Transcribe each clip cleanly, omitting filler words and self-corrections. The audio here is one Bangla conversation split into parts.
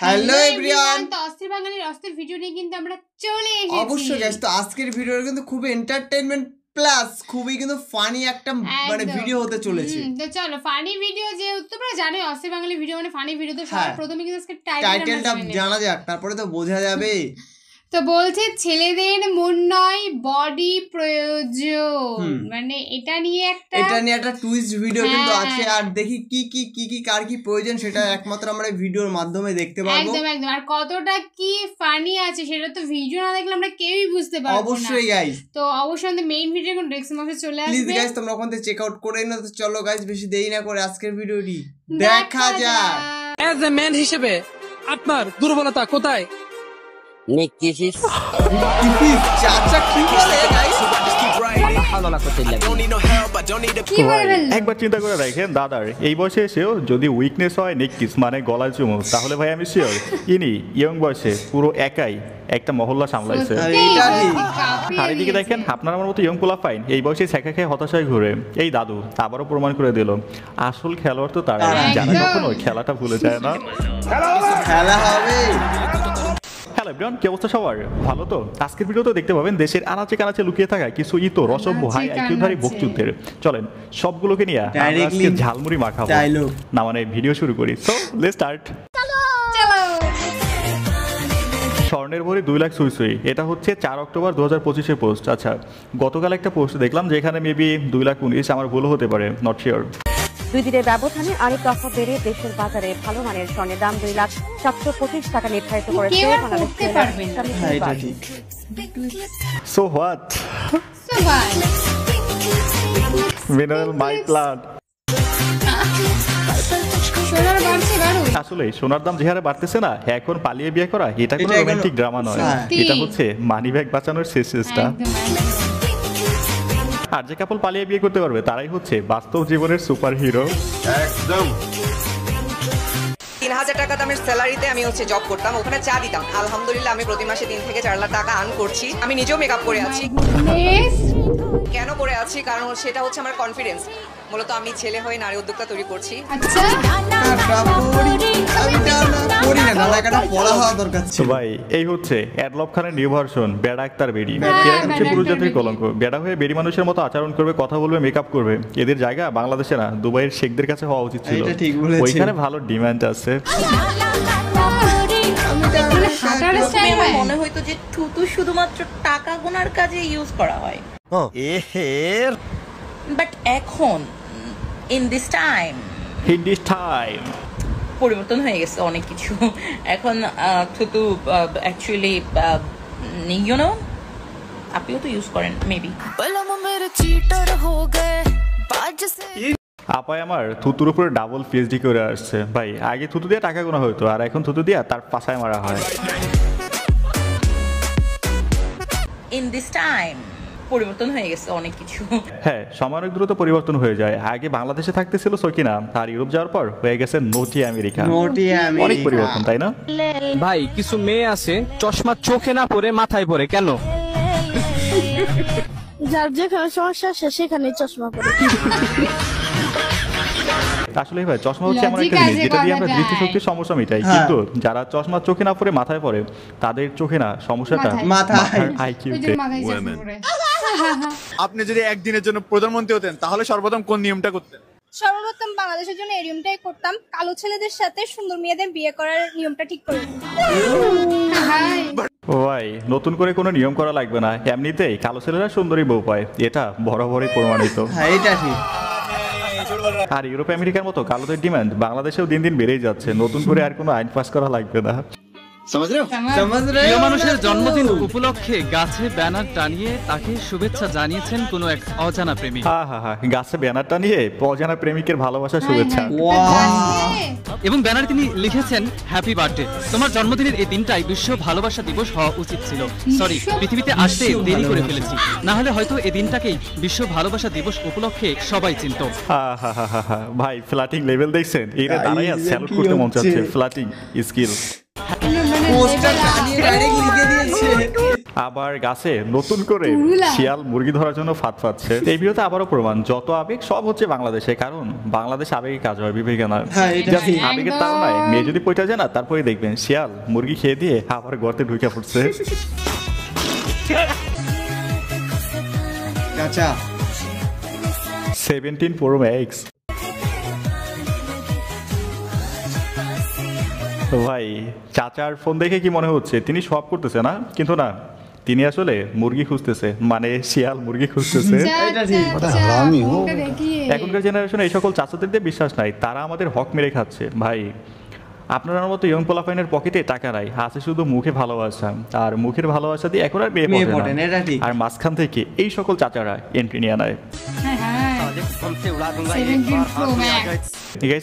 হ্যালো এভরিওয়ান, তো অস্থির বাঙালির অস্থির ভিডিও নিয়ে কিন্তু আমরা চলে এসেছি। অবশ্যই গাইস, তো আজকের ভিডিওটা কিন্তু খুব এন্টারটেইনমেন্ট প্লাস খুবই কিন্তু ফানি একটা মানে ভিডিও হতে চলেছে। তো চলো ফানি ভিডিও, যেহেতু তোমরা জানো অস্থির বাঙালি ভিডিও মানে ফানি ভিডিও, তো সবার প্রথমে কিন্তু আজকে টাইটেলটা জানা যাক, তারপরে তো বোঝা যাবে। তো বলছে ছেলেদের মন নয় বডি প্রয়োজন, মানে এটা নিয়ে একটা টুইস্ট ভিডিও কিন্তু আছে। আর দেখি কি কার কি প্রয়োজন সেটা একমাত্র আমরা ভিডিওর মাধ্যমে দেখতে পাবো। একদম একদম। আর কতটা কি ফানি আছে সেটা তো ভিডিও না দেখলে আমরা কেউই বুঝতে পারবো না। অবশ্যই গাইস, তো অবশ্যই আমাদের মেইন ভিডিও কোন ডেস্ক্রিপশন বক্সে চলে আসবে। প্লিজ গাইস তোমরা ওখান থেকে চেক আউট করে নাও। তো চলো গাইস, বেশি দেরি না করে আজকের ভিডিওটি দেখা যাক। অ্যাজ এ ম্যান হিসেবে আপনার দুর্বলতা কোথায়? চাচা কি বলে গাইস? একবার চিন্তা করে দেখেন, দাদার এই বয়সে এসেও যদি উইকনেস হয় নেককিস মানে গলায় চুমু, তাহলে ভাই আমি শিওর ইনি ইয়ং বয়সে পুরো একাই একটা মহল্লা সামলাইছে। আর এদিকে দেখেন আপনার আমার মতো ইয়ং পোলা ফাইন এই বয়সে ছেঁকা খেয়ে হতাশায় ঘুরে এই দাদু আবারও প্রমাণ করে দিল আসল খেলোয়াড় তো তারা, যারা কখনো খেলাটা ভুলে যায় না। খেলা হবে। হ্যালো এভরিওয়ান, কি অবস্থা সবার? ভালো তো? আজকের ভিডিওতে দেখতে পাবেন দেশের আনাচে কানাচে লুকিয়ে থাকা কিছু রসম্য হাই আইকিউধারী বকচুদদের। চলেন সবগুলোকে নিয়ে আজকে ঝালমুড়ি মাখাবো না, মানে ভিডিও শুরু করি। So let's start. স্বর্ণের ভরি 2 লাখ সুই, এটা হচ্ছে 4 অক্টোবর 2025 পোস্ট। আচ্ছা, গতকাল একটা পোস্ট দেখলাম যেখানে মেবি 2,19,000, আমার ভুল হতে পারে, নট শিওর। 2 দিনের ব্যবধানে আরেক দফা বেড়ে দেশের বাজারে ভালো মানের স্বর্ণের দাম 2,725 টাকা নির্ধারিত করেছে so what mineral my plant. আসলে সোনার দাম যে হারে বাড়তেছে না, এখন পালিয়ে বিয়ে করা এটা কোনো রোমান্টিক ড্রামা নয়, এটা হচ্ছে মানি ব্যাগ বাঁচানোর শেষ চেষ্টা। আর যে কাপল পালিয়ে বিয়ে করতে পারবে তারাই হচ্ছে বাস্তব জীবনের সুপার হিরো। একদম 3,000 টাকা দামের স্যালারিতে আমি জব করতাম, ওখানে চা দিতাম। আলহামদুলিল্লাহ আমি প্রতি মাসে 3 থেকে 4 লাখ টাকা আর্ন করছি। আমি নিজেও মেকআপ করে আছি। কেন করে আছি? কারণ সেটা হচ্ছে আমার কনফিডেন্স। মূলত আমি ছেলে হয়ে নারী উদ্যোক্তা তৈরি করছি। ভাই এই হচ্ছে অ্যাডলব খানের নিউ ভার্সন বেড়া আক্তার বেড়ি। এরা হচ্ছে পুরুষ জাতির কলঙ্ক। বেড়া হয়ে বেড়ি মানুষের মতো আচরণ করবে, কথা বলবে, মেকআপ করবে। এদের জায়গা বাংলাদেশে না, দুবাইয়ের শেখদের কাছে হওয়া উচিত ছিল। ওইখানে ভালো ডিমান্ড আছে। মনে হইতো যে থুতু শুধুমাত্র টাকা গোনার কাজে ইউজ করা হয়, বাট এখন ইন দিস টাইম পরিবর্তন হয়ে গেছে অনেক কিছু। এখন থুতু অ্যাকচুয়ালি ইউ নো আপনিও তো ইউজ করেন মেবি। আপায় আমার থুতুর উপরে ডাবল পিএইচডি করে আসছে। ভাই আগে থুতু দিয়ে টাকা গোনা হতো, আর এখন থুতু দিয়ে তার পাছায় মারা হয়। ইন দিস টাইম পরিবর্তন হয়ে গেছে অনেক কিছু। হ্যাঁ, সময় অনেক দ্রুত পরিবর্তন হয়ে যায়। আগে বাংলাদেশে থাকতে ছিল সকিনা, আর ইউরোপ যাওয়ার পর হয়ে গেছে নোটি আমেরিকা। অনেক পরিবর্তন, তাই না ভাই? কিছু মেয়ে আছে চশমা চোখে না পরে মাথায় পরে, কেন? যার যেখানে সমস্যা সেখানে চশমা পরে। আসলে ভাই চশমা হচ্ছে এমন একটা জিনিস যেটা দিয়ে আমরা দৃষ্টিশক্তির সমস্যা মিটাই, কিন্তু যারা চশমা চোখে না পরে মাথায় পরে তাদের চোখে না, সমস্যাটা মাথার আইকিউতে। আপনি যদি একদিনের জন্য প্রধানমন্ত্রী হতেন তাহলে সর্বপ্রথম কোন নিয়মটা করতেন? সর্বপ্রথম বাংলাদেশের জন্য এই নিয়মটাই করতাম, কালো ছেলেদের সাথে সুন্দর মেয়েদের বিয়ে করার নিয়মটা ঠিক করে দিতাম। ভাই নতুন করে কোনো নিয়ম করা লাগবে না, এমনিতেই কালো ছেলেরা সুন্দরী বউ পায়, এটা বরাবরই প্রমাণিত। এটা ঠিক। আর ইউরোপ আমেরিকার মতো কালোদের ডিমান্ড বাংলাদেশেও দিন দিন বেড়েই যাচ্ছে, নতুন করে আর কোনো আইন পাস করা লাগবে না। প্রিয় মানুষের জন্মদিন উপলক্ষে গাছে ব্যানার টানিয়ে তাকে শুভেচ্ছা জানিয়েছেন কোনো এক অজানা প্রেমিক। গাছে ব্যানার টানিয়ে অজানা প্রেমিকের ভালোবাসা শুভেচ্ছা, এবং ব্যানারে তিনি লিখেছেন হ্যাপি বার্থডে। তোমার জন্মদিনের এই দিনটাই বিশ্ব ভালোবাসা দিবস হওয়া উচিত ছিল। সরি, পৃথিবীতে আসতে দেরি করে ফেলেছি, না হলে হয়তো এই দিনটাকেই বিশ্ব ভালোবাসা দিবস উপলক্ষে সবাই চিনত। ভাই ফ্ল্যাটিং লেভেল দেখছেন? এরা দাঁড়াইয়া স্যালুট করতে মন চাচ্ছে। ফ্ল্যাটিং স্কিল। আবার গাছে নতুন করে শিয়াল মুরগি ধরার জন্য ফাঁদ পাচ্ছে। এই ভিডিওতে আবারও প্রমাণ যত আবেগ সব হচ্ছে বাংলাদেশে, কারণ বাংলাদেশ আবেগে কাজ হয়, বিবেকে নয়। আবেগের তাও নয়, মেয়ে যদি পয়টা যায় না তারপরে দেখবেন শিয়াল মুরগি খেয়ে দিয়ে আবার গর্তে ঢুকে পড়ছে। আচ্ছা 17 Pro Max ভাই, চাচার ফোন দেখে কি মনে হচ্ছে তিনি সব করতেছে না, কিন্তু না, তিনি আসলে মুরগি খুঁজতেছে, মানে শিয়াল মুরগি খুঁজতেছে। এখনকার জেনারেশনে এই সকল চাচাদের দিয়ে বিশ্বাস নাই, তারা আমাদের হক মেরে খাচ্ছে। ভাই আপনার মতো ইয়ং পোলাপাইনের পকেটে টাকা নাই, আছে শুধু মুখে ভালোবাসা, আর মুখের ভালোবাসা দিয়ে এখন আর মেয়ে পড়ে না। আর মাঝখান থেকে এই সকল চাচারা এন্ট্রি নিয়ে নেয়।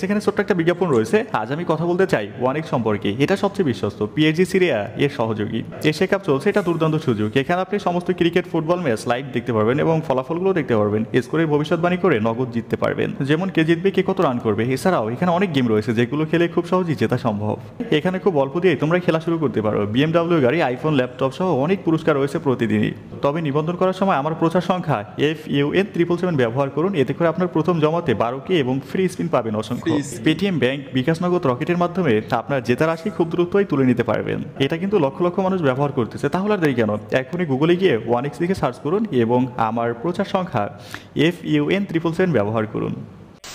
এখানে ছোট্ট একটা বিজ্ঞাপন রয়েছে। আজ আমি কথা বলতে চাই ওয়ানিক সম্পর্কে। এটা সবচেয়ে বিশ্বস্ত পিএসজি সিরিয়া এর সহযোগী। এশিয়া কাপ চলছে, এটা দুর্দান্ত সুযোগ। এখানে আপনি সমস্ত ক্রিকেট, ফুটবল ম্যাচ লাইভ দেখতে পারবেন এবং ফলাফলগুলো দেখতে পারবেন। স্কোরের ভবিষ্যৎবাণী করে নগদ জিততে পারবেন, যেমন কে জিতবে, কে কত রান করবে। এছাড়াও এখানে অনেক গেম রয়েছে যেগুলো খেলে খুব সহজেই জেতা সম্ভব। এখানে খুব অল্প দিয়ে তোমরা খেলা শুরু করতে পারো। BMW গাড়ি, আইফোন, ল্যাপটপ সহ অনেক পুরস্কার রয়েছে প্রতিদিনই। তবে নিবন্ধন করার সময় আমার প্রচার সংখ্যা FUN777 ব্যবহার করুন। এতে করে আপনার প্রথম জমাতে 12K এবং ফ্রি স্পিন পাবেন অসংখ্য। পেটিএম ব্যাংক, বিকাশ নগদ, রকেটের মাধ্যমে আপনার জেতা রাশি খুব দ্রুতই তুলে নিতে পারবেন। এটা কিন্তু লক্ষ লক্ষ মানুষ ব্যবহার করতেছে, তাহলে আর দেরি কেন? এখনই গুগলে গিয়ে ওয়ানিক্স লিখে সার্চ করুন এবং আমার প্রচার সংখ্যা FUN777 ব্যবহার করুন।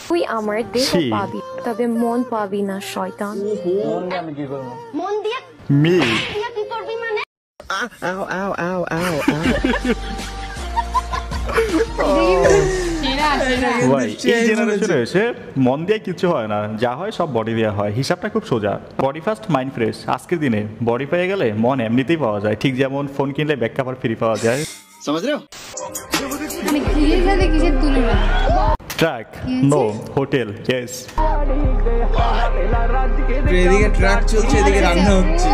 তুই আমার দেহ পাবি, তবে মন পাবি না শয়তান। মন দিয়ে মি কি করবি মানে? আও আও আও আও ভাই এই জেনারেশনে এসে মন দিয়ে কিছু হয় না, যা হয় সব বডি দেওয়া হয়। হিসাবটা খুব সোজা, বডি ফার্স্ট মাইন্ড ফ্রেশ। আজকের দিনে বডি পেয়ে গেলে মন এমনিতেই পাওয়া যায়, ঠিক যেমন ফোন কিনলে ব্যাক কভার ফ্রি পাওয়া যায়। মানে কিসের সাথে কিসের তুলনা? Truck no, hotel yes. এদিকে ট্রাক চলছে, এদিকে রান্না হচ্ছে,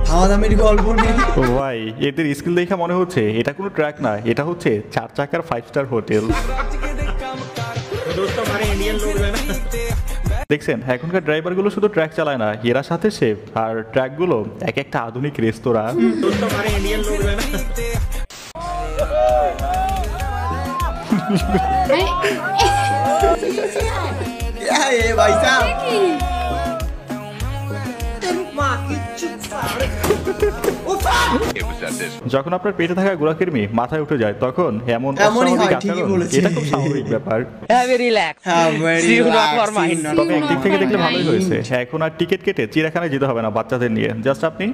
খাওয়া দামের গল্প নেই। ভাই এদের স্কিল দেখে মনে হচ্ছে এটা কোনো ট্রাক না, এটা হচ্ছে 4 চাকার 5 স্টার হোটেল। দেখছেন এখনকার ড্রাইভার গুলো শুধু ট্রাক চালায় না, এরা সাথে শেফ, আর ট্রাক গুলো এক একটা আধুনিক রেস্তোরাঁ। যখন আপনার পেটে থাকা গোলাকৃমি মাথায় উঠে যায় তখন এমন অস্বাভাবিক আচরণ, এটা খুব স্বাভাবিক ব্যাপার। তবে একদিক থেকে দেখলে ভালোই হয়েছে, এখন আর টিকিট কেটে চিড়িয়াখানায় যেতে হবে না বাচ্চাদের নিয়ে। জাস্ট আপনি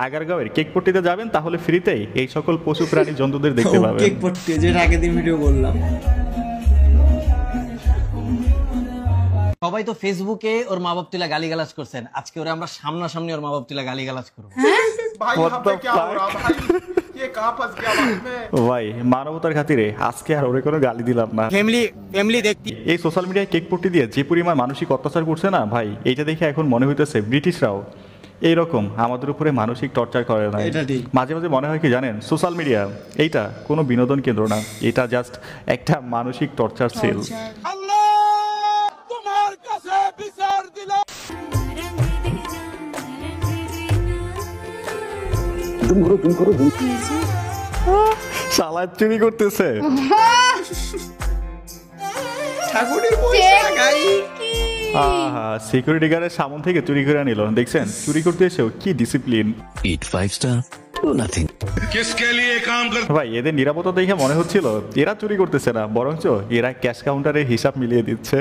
আগারগাঁওয়ের কেকপট্টিতে যাবেন, তাহলে ফ্রিতেই এই সকল পশু প্রাণী জন্তুদের দেখতে পাবেন। কেকপট্টি যেটা আগের দিন ভিডিও করলাম। সবাই তো ফেসবুকে ওর মা বাপ তুলা গালিগালাজ করছেন, আজকে ওরা আমরা সামনাসামনি ওর মা বাপ তুলা গালিগালাজ করব। ভাই মানবতার খাতিরে আজকে আর ওরে কোনো গালি দিলাম না। ফ্যামিলি দেখতে এই সোশ্যাল মিডিয়ায় কেক পট্টি দিয়ে যে পরিমাণ মানসিক অত্যাচার করছে না ভাই, এইটা দেখে এখন মনে হইতেছে ব্রিটিশরাও এইরকম আমাদের উপরে মানসিক টর্চার করে না। মাঝে মাঝে মনে হয় কি জানেন, সোশ্যাল মিডিয়া এইটা কোনো বিনোদন কেন্দ্র না, এটা জাস্ট একটা মানসিক টর্চার সেল। সালাদ চুরি করতেছে, সিকিউরিটি গার্ডের সামন থেকে চুরি করে নিল। দেখছেন চুরি করতে এসেও কি ডিসিপ্লিন। ভাই এদের নিরাপত্তা দেখে মনে হচ্ছিল এরা চুরি করতেছে না, বরঞ্চ এরা ক্যাশ কাউন্টারের হিসাব মিলিয়ে দিচ্ছে।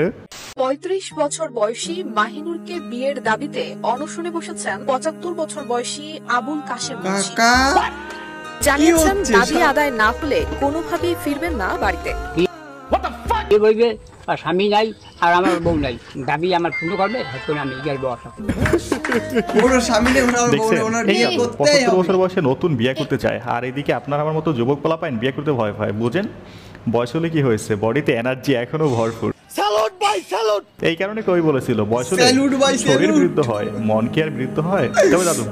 35 বছর বয়সী মাহিনুরকে বিয়ের দাবিতে অনশনে বসেছেন 75 বছর বয়সী আবুল কাশেম। জানিয়েছেন দাবি আদায় না হলে কোনোভাবেই ফিরবেন না বাড়িতে। স্বামী নাই আর আমার বউ নাই, দাবি আমার পূর্ণ করবে, আমি বছর বয়সে নতুন বিয়ে করতে চায়, আর এদিকে আপনার আমার মতো যুবক পোলাপাইন বিয়ে করতে ভয় পায়। বুঝেন বয়স হলে কি হয়েছে, বডিতে এনার্জি এখনো ভরপুর। এই কারণে কই বলেছিল বয়স হলে শরীর বৃদ্ধ হয়, মন কি আর বৃদ্ধ হয়? তবে দাদু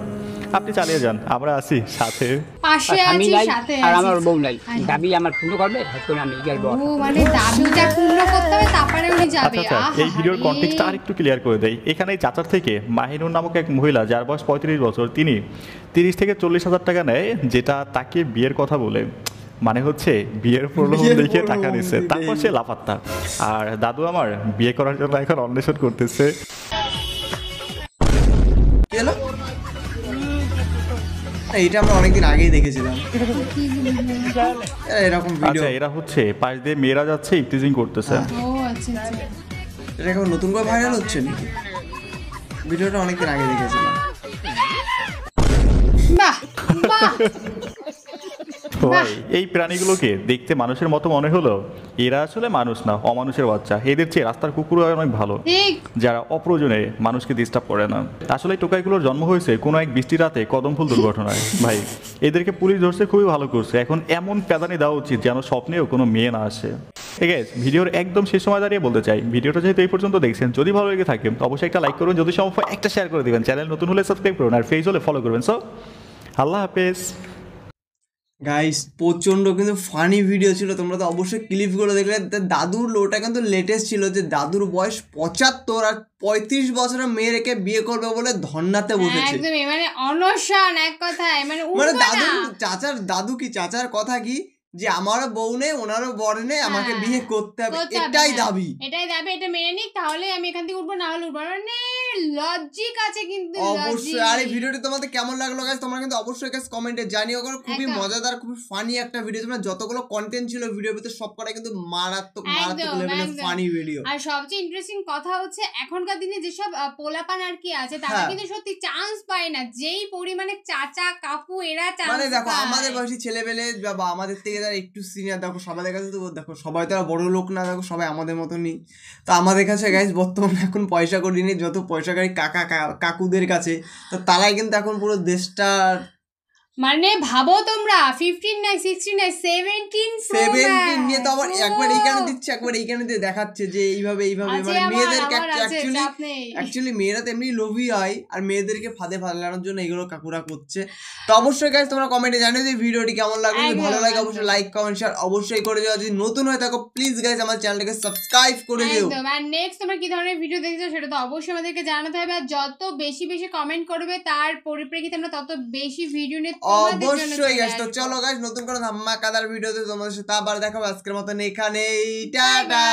আপনি চালিয়ে যান, আমরা আছি সাথে। পাশে আমি আছি, নাই সাথে আর আছি। আমার বউ নাই, দাবি আমার পূর্ণ করবে, হয়তো আমি গেল ও মানে দাবিটা পূর্ণ করতে হবে তারপরে উনি যাবে। আচ্ছা আচ্ছা, এই ভিডিওর কনটেক্সটটা আরেকটু ক্লিয়ার করে দেই। এখানে এই চাচার থেকে মাহিনুর নামক এক মহিলা, যার বয়স 35 বছর, তিনি 30 থেকে 40,000 টাকা নেয়, যেটা তাকে বিয়ের কথা বলে, মানে হচ্ছে বিয়ের প্রলোভন দেখে টাকা নিচ্ছে, তারপর সে লাফাত্তা। আর দাদু আমার বিয়ে করার জন্য এখন অন্বেষণ করতেছে। এটা আমরা অনেকদিন আগেই দেখেছিলাম এরকম ভিডিও। আচ্ছা, এরা হচ্ছে পাশ দিয়ে মেয়েরা যাচ্ছে, ইফতিজিং করতেছে। ও আচ্ছা আচ্ছা, এটা এখন নতুন করে ভাইরাল হচ্ছে নাকি? ভিডিওটা অনেকদিন আগে দেখেছিলাম। বাহ বাহ। ভাই, এই প্রাণীগুলোকে দেখতে মানুষের মতো মনে হলো এরা আসলে মানুষ না, অমানুষের বাচ্চা। এদের চেয়ে রাস্তার কুকুরও অনেক ভালো, যারা অপ্রয়োজনে মানুষকে ডিস্টার্ব করে না। আসলে এই টোকাইগুলোর জন্ম হয়েছে কোনো এক বৃষ্টি রাতে কদম ফুল দুর্ঘটনায়। ভাই, এদেরকে পুলিশ ধরছে, খুবই ভালো করছে। এখন এমন প্যাদানি দেওয়া উচিত যেন স্বপ্নেও কোনো মেয়ে না আসে। ঠিক আছে, ভিডিওর একদম শেষ সময় দাঁড়িয়ে বলতে চাই, ভিডিওটা যেহেতু এই পর্যন্ত দেখছেন, যদি ভালো লেগে থাকে অবশ্যই একটা লাইক করুন, যদি সম্ভব একটা শেয়ার করে দিবেন, চ্যানেল নতুন হলে সাবস্ক্রাইব করুন, আর ফেস হলে ফলো করবেন। সো আল্লাহ হাফেজ গাইস। প্রচন্ড কিন্তু ফানি ভিডিও ছিল, তোমরা তো অবশ্যই ক্লিপগুলো দেখলে। দাদুর লোটা কিন্তু লেটেস্ট ছিল, যে দাদুর বয়স 75 আর 35 বছরের মেয়ে রেখে বিয়ে করবে বলে ধর্নাতে বসেছে। একদমই মানে অনশন, এক কথায় মানে দাদু চাচার দাদু কি চাচার কথা কি, যে আমারও বউ নেই, ওনারও বর নেই, আমাকে বিয়ে করতে হবে, এটাই দাবি। এটাই দাবি, এটা মেনে নিক, তাহলে আমি এখান থেকে উঠবো, না হলে উঠবো। মানে লজিক আছে কিন্তু অবশ্যই। আর এই ভিডিওটি তোমাদের কেমন লাগলো গাইস, তোমরা কিন্তু অবশ্যই গাইস কমেন্টে জানিও। কারণ খুবই মজাদার, খুবই ফানি একটা ভিডিও। তোমরা যতগুলো কন্টেন্ট ছিল ভিডিওর ভিতরে সবকটা কিন্তু মারাত্মক লেভেলের ফানি ভিডিও। আর সবচেয়ে ইন্টারেস্টিং কথা হচ্ছে, এখনকার দিনে যেসব পোলাপান আর কি আছে, তারা কিন্তু সত্যি চান্স পায় না, যেই পরিমাণে চাচা কাকু এরা চান্স মানে দেখো আমাদের বয়সী ছেলেবেলে বা আমাদের থেকে যারা একটু সিনিয়র, দেখো সবাই কাছে তো দেখো সবাই তো আর বড় লোক না, দেখো সবাই আমাদের মতনই। তো আমাদের কাছে গাইস বর্তমানে এখন পয়সা করি নেই, যত পয়সাকারী কাকা কাকুদের কাছে, তো তারাই কিন্তু এখন পুরো দেশটার মানে ভাবো তোমরা 15 নাই 16 নাই 17 নিয়ে তো আবার একবার এইখানে দিচ্ছে, একবার এইখানে দিয়ে দেখাচ্ছে যে এইভাবে মানে মেয়েদেরকে অ্যাকচুয়ালি মেয়েরা তো এমনি লোভী হয়, আর মেয়েদেরকে ফাঁদে ফালানোর জন্য এগুলো কাকুরা করছে। তো অবশ্যই গাইস তোমরা কমেন্টে জানিও যে ভিডিওটি কেমন লাগলো, যদি ভালো লাগে অবশ্যই লাইক কমেন্ট শেয়ার অবশ্যই করে দিও। যদি নতুন হয়ে থাকো প্লিজ গাইস আমার চ্যানেলটাকে সাবস্ক্রাইব করে দিও। আর নেক্সট তোমরা কি ধরনের ভিডিও দেখতে চাও সেটা তো অবশ্যই আমাদেরকে জানাতে হবে, আর যত বেশি বেশি কমেন্ট করবে তার পরিপ্রেক্ষিতে আমরা তত বেশি ভিডিও নিয়ে অবশ্যই গাইস। তো চলো গাইস, নতুন করে ধামাকাদার ভিডিওতে তোমাদের সাথে আবার দেখা হবে। আজকের মতন এখানেই, টাটা।